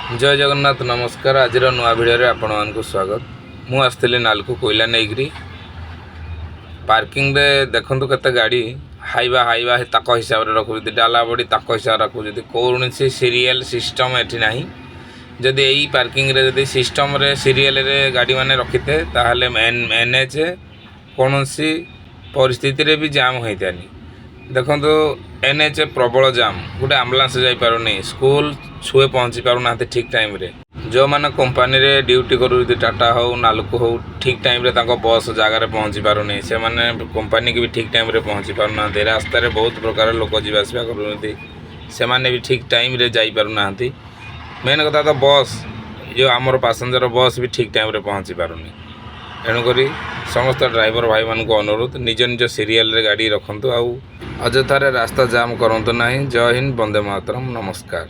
जय जगन्नाथ नमस्कार। आज नुआ भिडियो आपण मानक स्वागत। मु आसली नालको कोयला नहीं पार्किंग रे देखु केते गाड़ी हाइवा हाइवा ताक हिसाब से रखुद डाला बड़ी ताक हिसाब रखुद कौन सीरियल सिस्टम एटी ना। जदि यही पार्किंग रे जदि सिस्टम रे सीरियल रे गाड़ी माने रखिते ताहले एनएच कौन सी परिस्थिति रे भी जाम होइतानी। देखो एनएच प्रबल जाम गोटे आम्बुलांस जापारे स्कूल छुए पहुँची पारना ठीक टाइम रे जो मैंने कंपनी रे ड्यूटी करू टाटा हो नालको हो ठीक टाइम रे बस जगार पहुँची पारनी से मैंने कंपनी की भी ठीक टाइम रे पहुँची पारना। रास्ता रे बहुत प्रकार लोक जावासवा कर भी ठीक टाइम रे जाई पारना। मेन कथा तो बस जो आमर पैसेंजर बस भी ठीक टाइम रे पहुँची पारनी। तेणुक समस्त ड्राइवर भाई मान को अनुरोध निज निज सीरियल रे गाड़ी रखंतु आउ अजथारे रास्ता जाम करंतु नहीं। जय हिंद, वंदे मातरम, नमस्कार।